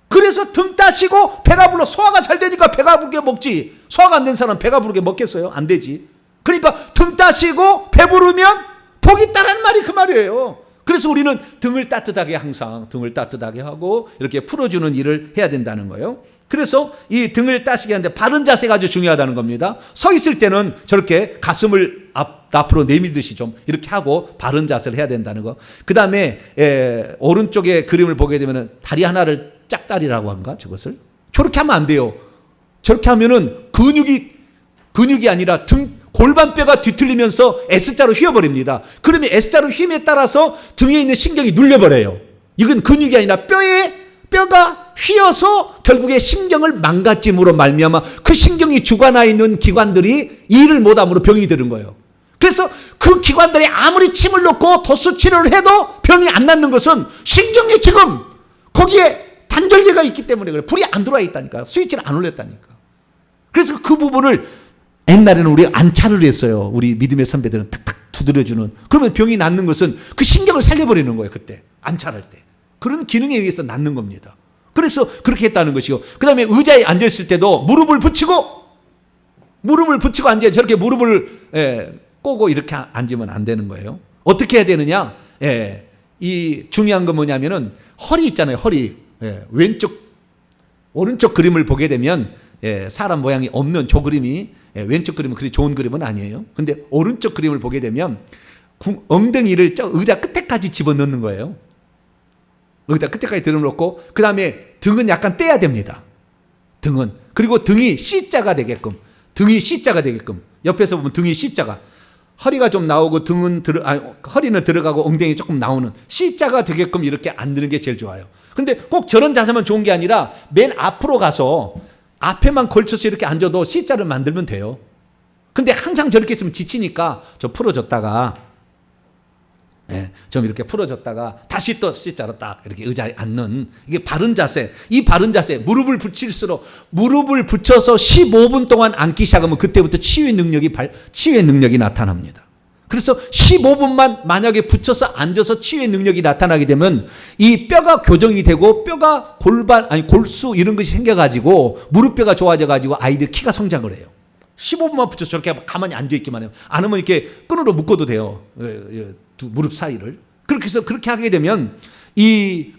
그래서 등 따시고 배가 불러, 소화가 잘 되니까 배가 부르게 먹지. 소화가 안 된 사람 배가 부르게 먹겠어요? 안 되지. 그러니까 등 따시고 배부르면 복이 있다라는 말이 그 말이에요. 그래서 우리는 등을 따뜻하게, 항상 등을 따뜻하게 하고 이렇게 풀어주는 일을 해야 된다는 거예요. 그래서 이 등을 따시게 하는데 바른 자세가 아주 중요하다는 겁니다. 서 있을 때는 저렇게 가슴을 앞으로 내밀듯이 좀 이렇게 하고 바른 자세를 해야 된다는 거. 그 다음에 오른쪽에 그림을 보게 되면 다리 하나를 짝다리라고 한가, 저것을 저렇게 하면 안 돼요. 저렇게 하면은 근육이 아니라 골반뼈가 뒤틀리면서 S자로 휘어버립니다. 그러면 S자로 휘임에 따라서 등에 있는 신경이 눌려버려요. 이건 근육이 아니라 뼈가 휘어서 결국에 신경을 망가짐으로 말미암아 그 신경이 주관하여 있는 기관들이 일을 못함으로 병이 되는 거예요. 그래서 그 기관들이 아무리 침을 놓고 도수 치료를 해도 병이 안 낫는 것은 신경이 지금 거기에 단절개가 있기 때문에 그래요. 불이 안 들어와 있다니까요. 스위치를 안 올렸다니까. 그래서 그 부분을 옛날에는 우리가 안차를 했어요. 우리 믿음의 선배들은 탁탁 두드려주는. 그러면 병이 낫는 것은 그 신경을 살려버리는 거예요. 그때 안차할 때. 그런 기능에 의해서 낫는 겁니다. 그래서 그렇게 했다는 것이고, 그 다음에 의자에 앉았을 때도 무릎을 붙이고 앉아야, 저렇게 무릎을 꼬고 이렇게 앉으면 안 되는 거예요. 어떻게 해야 되느냐? 이 중요한 건 뭐냐면은 허리 있잖아요. 허리. 오른쪽 그림을 보게 되면 사람 모양이 없는 저 그림이 왼쪽 그림은 그리 좋은 그림은 아니에요. 근데 오른쪽 그림을 보게 되면 엉덩이를 저 의자 끝에까지 집어넣는 거예요. 의자 끝에까지 들어놓고, 그 다음에 등은 약간 떼야 됩니다. 등은. 그리고 등이 C자가 되게끔. 옆에서 보면 등이 C자가. 허리가 좀 나오고 허리는 들어가고 엉덩이 조금 나오는 C자가 되게끔 이렇게 앉는 게 제일 좋아요. 근데 꼭 저런 자세만 좋은 게 아니라 맨 앞으로 가서 앞에만 걸쳐서 이렇게 앉아도 C자를 만들면 돼요. 근데 항상 저렇게 있으면 지치니까 좀 풀어줬다가, 좀 이렇게 풀어줬다가 다시 또 C자로 딱 이렇게 의자에 앉는, 이게 바른 자세. 이 바른 자세, 무릎을 붙일수록, 무릎을 붙여서 15분 동안 앉기 시작하면 그때부터 치유의 능력이 나타납니다. 그래서 15분만 만약에 붙여서 앉아서 치유의 능력이 나타나게 되면 이 뼈가 교정이 되고 뼈가 골수 이런 것이 생겨가지고 무릎뼈가 좋아져가지고 아이들 키가 성장을 해요. 15분만 붙여서 저렇게 가만히 앉아있기만 해요. 안 하면 이렇게 끈으로 묶어도 돼요. 두 무릎 사이를. 그렇게 해서 그렇게 하게 되면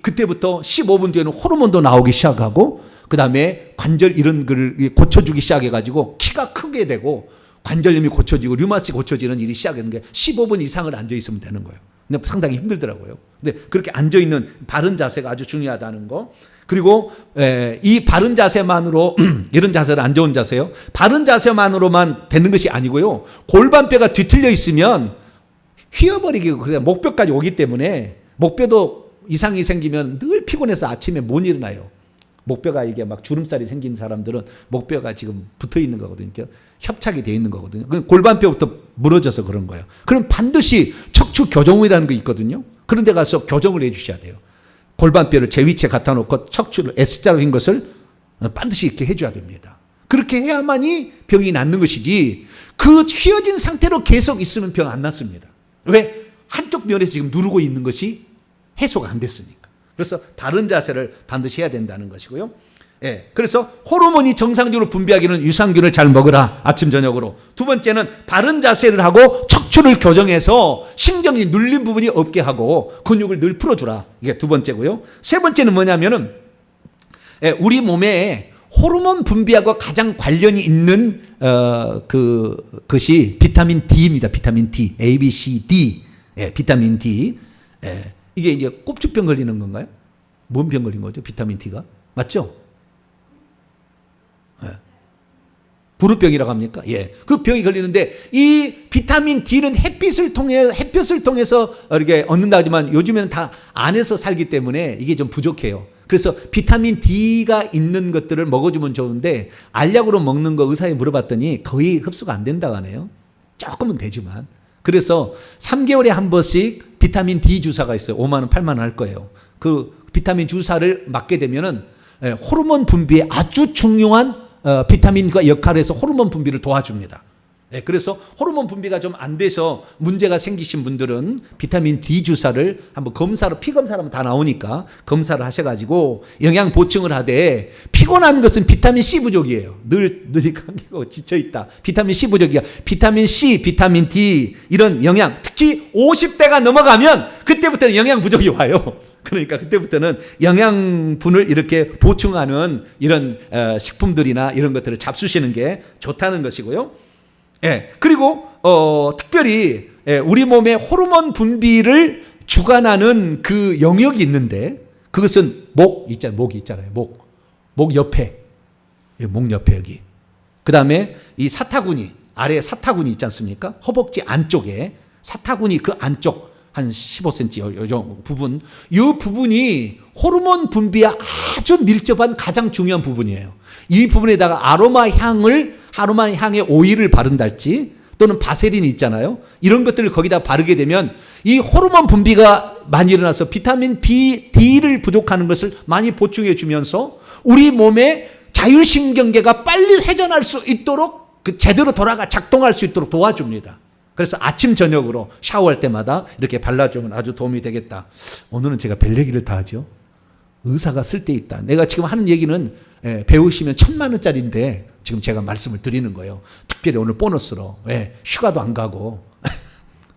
그때부터 15분 뒤에는 호르몬도 나오기 시작하고, 그 다음에 관절 이런 거를 고쳐주기 시작해가지고 키가 크게 되고 관절염이 고쳐지고 류마스 고쳐지는 일이 시작하는 게 15분 이상을 앉아있으면 되는 거예요. 근데 상당히 힘들더라고요. 근데 그렇게 앉아있는 바른 자세가 아주 중요하다는 거. 그리고 이 바른 자세만으로 이런 자세는 안 좋은 자세요. 바른 자세만으로만 되는 것이 아니고요. 골반뼈가 뒤틀려 있으면 휘어버리고 그냥 목뼈까지 오기 때문에 목뼈도 이상이 생기면 늘 피곤해서 아침에 못 일어나요. 목뼈가 이게 막 주름살이 생긴 사람들은 목뼈가 지금 붙어 있는 거거든요. 협착이 되어 있는 거거든요. 골반뼈부터 무너져서 그런 거예요. 그럼 반드시 척추 교정이라는 거 있거든요. 그런 데 가서 교정을 해 주셔야 돼요. 골반뼈를 제 위치에 갖다 놓고 척추를 S자로 한 것을 반드시 이렇게 해줘야 됩니다. 그렇게 해야만이 병이 낫는 것이지, 그 휘어진 상태로 계속 있으면 병 안 낫습니다. 왜? 한쪽 면에서 지금 누르고 있는 것이 해소가 안 됐으니까. 그래서 바른 자세를 반드시 해야 된다는 것이고요. 그래서 호르몬이 정상적으로 분비하기는 유산균을 잘 먹으라, 아침 저녁으로. 두 번째는 바른 자세를 하고 척추를 교정해서 신경이 눌린 부분이 없게 하고 근육을 늘 풀어주라. 이게 두 번째고요. 세 번째는 뭐냐면은 우리 몸에 호르몬 분비하고 가장 관련이 있는 그것이 비타민 D입니다. 비타민 D, A, B, C, D. 비타민 D. 이게 이제 꼽주병 걸리는 건가요? 뭔 병 걸린 거죠? 비타민 D가 맞죠? 부르병이라고 합니까? 그 병이 걸리는데, 이 비타민 D는 햇빛을 통해서 이렇게 얻는다 하지만 요즘에는 다 안에서 살기 때문에 이게 좀 부족해요. 그래서 비타민 D가 있는 것들을 먹어주면 좋은데, 알약으로 먹는 거 의사에 물어봤더니 거의 흡수가 안 된다고 하네요. 조금은 되지만. 그래서 3개월에 한 번씩 비타민 D 주사가 있어요. 5만 원, 8만 원 할 거예요. 그 비타민 주사를 맞게 되면은 호르몬 분비에 아주 중요한 비타민과 역할을 해서 호르몬 분비를 도와줍니다. 그래서 호르몬 분비가 좀 안 돼서 문제가 생기신 분들은 비타민 D 주사를 한번 피 검사를 하면 다 나오니까 검사를 하셔가지고 영양 보충을 하되, 피곤한 것은 비타민 C 부족이에요. 늘 감기고 지쳐있다. 비타민 C 부족이야. 비타민 C, 비타민 D 이런 영양, 특히 50대가 넘어가면 그때부터는 영양 부족이 와요. 그러니까 그때부터는 영양분을 이렇게 보충하는 이런 식품들이나 이런 것들을 잡수시는 게 좋다는 것이고요. 그리고 특별히 우리 몸의 호르몬 분비를 주관하는 그 영역이 있는데, 그것은 목이 있잖아요. 목 옆에, 목 옆에 여기. 그 다음에 이 사타구니, 아래에 사타구니 있지 않습니까? 허벅지 안쪽에 사타구니 그 안쪽 한 15cm 요 부분, 이 부분이 호르몬 분비에 아주 밀접한 가장 중요한 부분이에요. 이 부분에다가 아로마 향의 오일을 바른달지, 또는 바세린이 있잖아요. 이런 것들을 거기다 바르게 되면 이 호르몬 분비가 많이 일어나서 비타민 D를 부족하는 것을 많이 보충해 주면서 우리 몸의 자율신경계가 빨리 회전할 수 있도록, 제대로 작동할 수 있도록 도와줍니다. 그래서 아침 저녁으로 샤워할 때마다 이렇게 발라주면 아주 도움이 되겠다. 오늘은 제가 별 얘기를 다 하죠. 의사가 쓸데있다. 내가 지금 하는 얘기는 배우시면 1,000만 원짜리인데 지금 제가 말씀을 드리는 거예요. 특별히 오늘 보너스로 휴가도 안 가고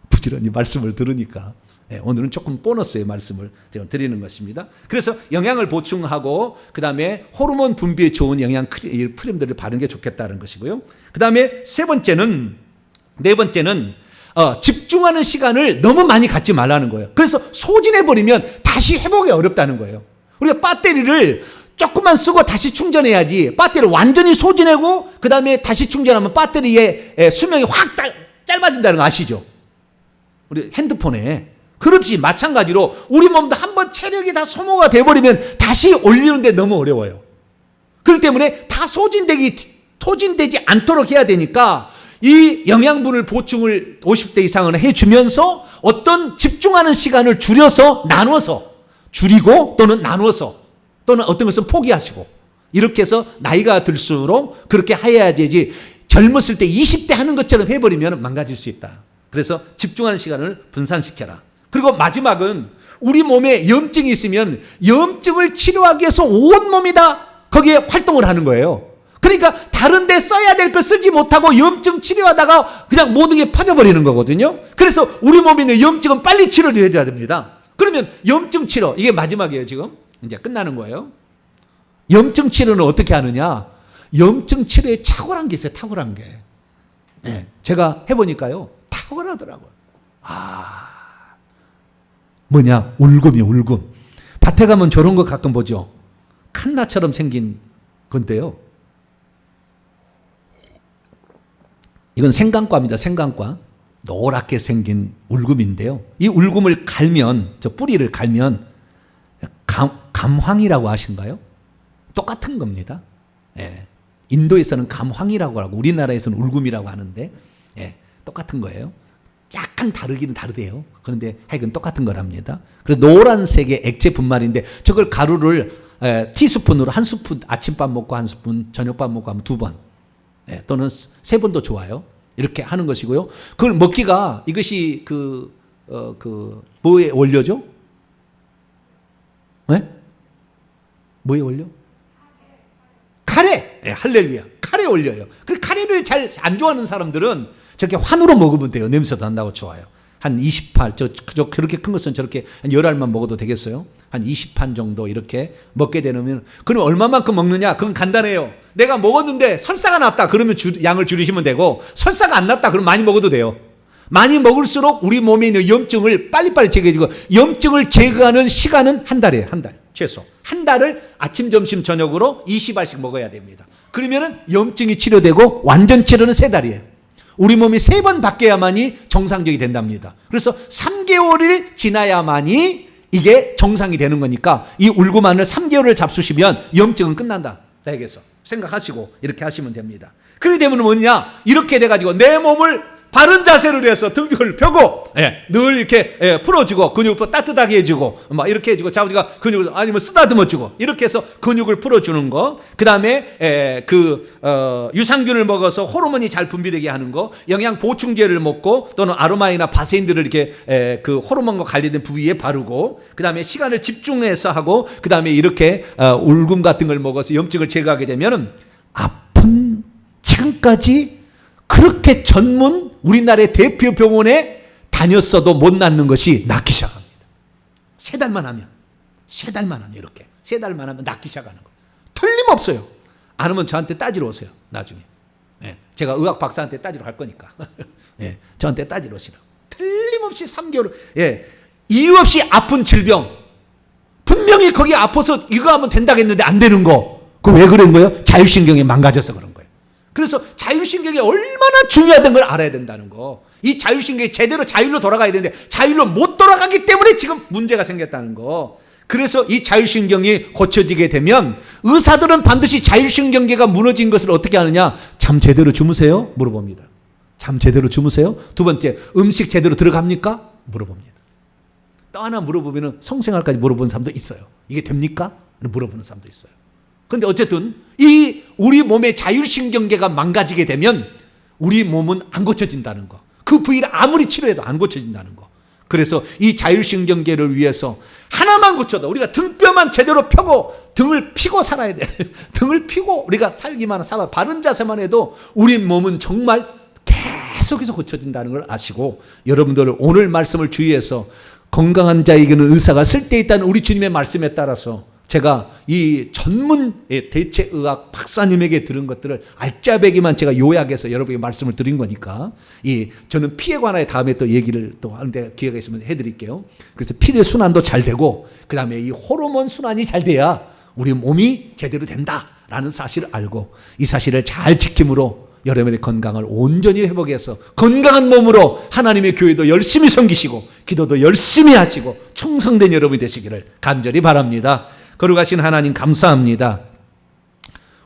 부지런히 말씀을 들으니까 오늘은 조금 보너스의 말씀을 제가 드리는 것입니다. 그래서 영양을 보충하고 그 다음에 호르몬 분비에 좋은 영양 크림들을 바르는 게 좋겠다는 것이고요. 그 다음에 네 번째는 집중하는 시간을 너무 많이 갖지 말라는 거예요. 그래서 소진해버리면 다시 회복이 어렵다는 거예요. 우리가 배터리를 조금만 쓰고 다시 충전해야지, 배터리를 완전히 소진하고 그 다음에 다시 충전하면 배터리의 수명이 확 짧아진다는 거 아시죠? 우리 핸드폰에. 그렇지, 마찬가지로 우리 몸도 한번 체력이 다 소모가 돼버리면 다시 올리는데 너무 어려워요. 그렇기 때문에 다 소진되지 않도록 해야 되니까 이 영양분을 보충을 50대 이상은 해주면서 어떤 집중하는 시간을 줄여서 나눠서 줄이고 또는 나눠서 또는 어떤 것은 포기하시고 이렇게 해서 나이가 들수록 그렇게 해야 되지 젊었을 때 20대 하는 것처럼 해버리면 망가질 수 있다. 그래서 집중하는 시간을 분산시켜라. 그리고 마지막은 우리 몸에 염증이 있으면 염증을 치료하기 위해서 온몸이 다 거기에 활동을 하는 거예요. 그러니까 다른 데 써야 될 걸 쓰지 못하고 염증 치료하다가 그냥 모든 게 퍼져버리는 거거든요. 그래서 우리 몸에 있는 염증은 빨리 치료를 해줘야 됩니다. 그러면 염증 치료, 이게 마지막이에요. 지금 이제 끝나는 거예요. 염증 치료는 어떻게 하느냐? 염증 치료에 탁월한 게 있어요. 탁월한 게. 네, 제가 해보니까요. 탁월하더라고요. 뭐냐? 울금이요. 울금. 밭에 가면 저런 거 가끔 보죠. 칸나처럼 생긴 건데요. 이건 생강과입니다. 생강과. 노랗게 생긴 울금인데요. 이 울금을 갈면, 저 뿌리를 갈면 감황이라고 아신가요? 똑같은 겁니다. 예. 인도에서는 감황이라고 하고 우리나라에서는 울금이라고 하는데 똑같은 거예요. 약간 다르기는 다르대요. 그런데 하여간 똑같은 거랍니다. 그래서 노란색의 액체 분말인데 저걸 가루를 티스푼으로 한 스푼 아침밥 먹고 한 스푼 저녁밥 먹고 하면 2번 또는 3번도 좋아요. 이렇게 하는 것이고요. 그걸 먹기가 이것이 뭐에 원료죠? 네? 뭐에 원료? 카레! 네, 할렐루야. 카레 올려요. 그 카레를 잘 안 좋아하는 사람들은 저렇게 환으로 먹으면 돼요. 냄새도 안 나고 좋아요. 한 20알, 그렇게 큰 것은 저렇게 한 10알만 먹어도 되겠어요? 한 20판 정도 이렇게 먹게 되면, 그럼 얼마만큼 먹느냐? 그건 간단해요. 내가 먹었는데 설사가 났다. 그러면 양을 줄이시면 되고, 설사가 안 났다. 그럼 많이 먹어도 돼요. 많이 먹을수록 우리 몸에 있는 염증을 빨리빨리 제거해주고, 염증을 제거하는 시간은 한 달이에요. 한 달. 최소. 한 달을 아침, 점심, 저녁으로 20알씩 먹어야 됩니다. 그러면은 염증이 치료되고 완전 치료는 3달이에요. 우리 몸이 3번 바뀌어야만이 정상적이 된답니다. 그래서 3개월을 지나야만이 이게 정상이 되는 거니까 이 울구만을 3개월을 잡수시면 염증은 끝난다. 대개서 생각하시고 이렇게 하시면 됩니다. 그렇게 되면 뭐냐? 이렇게 돼가지고 내 몸을 바른 자세를 해서 등을 펴고 늘 이렇게 풀어주고 근육도 따뜻하게 해주고 막 이렇게 해주고 자우지가 근육을 아니면 쓰다듬어주고 이렇게 해서 근육을 풀어주는 거. 그 다음에 유산균을 먹어서 호르몬이 잘 분비되게 하는 거, 영양 보충제를 먹고 또는 아로마이나 바세인들을 이렇게 그 호르몬과 관련된 부위에 바르고, 그 다음에 시간을 집중해서 하고, 그 다음에 이렇게 울금 같은 걸 먹어서 염증을 제거하게 되면 아픈 지금까지 그렇게 전문 우리나라의 대표 병원에 다녔어도 못 낫는 것이 낫기 시작합니다. 3달만 하면 이렇게 3달만 하면 낫기 시작하는 거. 틀림없어요. 안 하면 저한테 따지러 오세요. 나중에. 제가 의학 박사한테 따지러 갈 거니까. 저한테 따지러 오시라고. 틀림없이 3개월. 이유 없이 아픈 질병. 분명히 거기 아파서 이거 하면 된다고 했는데 안 되는 거. 그거 왜 그런 거예요? 자율신경이 망가져서 그런 거예요. 그래서 자율신경이 얼마나 중요하다는 걸 알아야 된다는 거. 이 자율신경이 제대로 자율로 돌아가야 되는데 자율로 못 돌아가기 때문에 지금 문제가 생겼다는 거. 그래서 이 자율신경이 고쳐지게 되면 의사들은 반드시 자율신경계가 무너진 것을 어떻게 하느냐? 잠 제대로 주무세요? 물어봅니다. 잠 제대로 주무세요? 2번째, 음식 제대로 들어갑니까? 물어봅니다. 또 하나 물어보면 성생활까지 물어보는 사람도 있어요. 이게 됩니까? 물어보는 사람도 있어요. 근데 어쨌든 이 우리 몸의 자율신경계가 망가지게 되면 우리 몸은 안 고쳐진다는 거. 그 부위를 아무리 치료해도 안 고쳐진다는 거. 그래서 이 자율신경계를 위해서 하나만 고쳐도 우리가 등뼈만 제대로 펴고 등을 피고 살아야 돼. 등을 피고 우리가 살기만 살아. 바른 자세만 해도 우리 몸은 정말 계속해서 고쳐진다는 걸 아시고, 여러분들 오늘 말씀을 주의해서 건강한 자에게는 의사가 쓸데있다는 우리 주님의 말씀에 따라서 제가 이 전문 대체의학 박사님에게 들은 것들을 알짜배기만 제가 요약해서 여러분에게 말씀을 드린 거니까, 저는 피에 관하여 다음에 또 얘기를 또 하는데 기회가 있으면 해드릴게요. 그래서 피의 순환도 잘 되고, 그 다음에 이 호르몬 순환이 잘 돼야 우리 몸이 제대로 된다라는 사실을 알고, 이 사실을 잘 지킴으로 여러분의 건강을 온전히 회복해서 건강한 몸으로 하나님의 교회도 열심히 섬기시고 기도도 열심히 하시고 충성된 여러분이 되시기를 간절히 바랍니다. 거룩하신 하나님 감사합니다.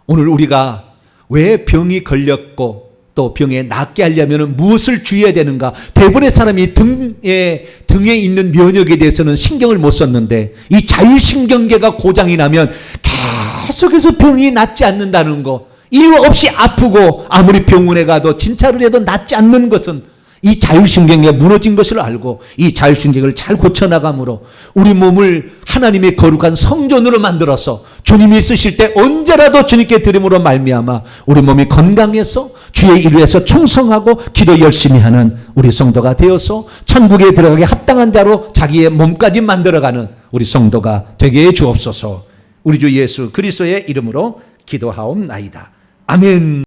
오늘 우리가 왜 병이 걸렸고 또 병에 낫게 하려면 무엇을 주의해야 되는가? 대부분의 사람이 등에 있는 면역에 대해서는 신경을 못 썼는데 이 자율신경계가 고장이 나면 계속해서 병이 낫지 않는다는 거, 이유 없이 아프고 아무리 병원에 가도 진찰을 해도 낫지 않는 것은 이 자율신경계가 무너진 것을 알고 이 자율신경을 잘 고쳐나감으로 우리 몸을 하나님의 거룩한 성전으로 만들어서 주님이 쓰실 때 언제라도 주님께 드림으로 말미암아 우리 몸이 건강해서 주의 일을 위해서 충성하고 기도 열심히 하는 우리 성도가 되어서 천국에 들어가기 합당한 자로 자기의 몸까지 만들어가는 우리 성도가 되게 해 주옵소서. 우리 주 예수 그리스도의 이름으로 기도하옵나이다. 아멘.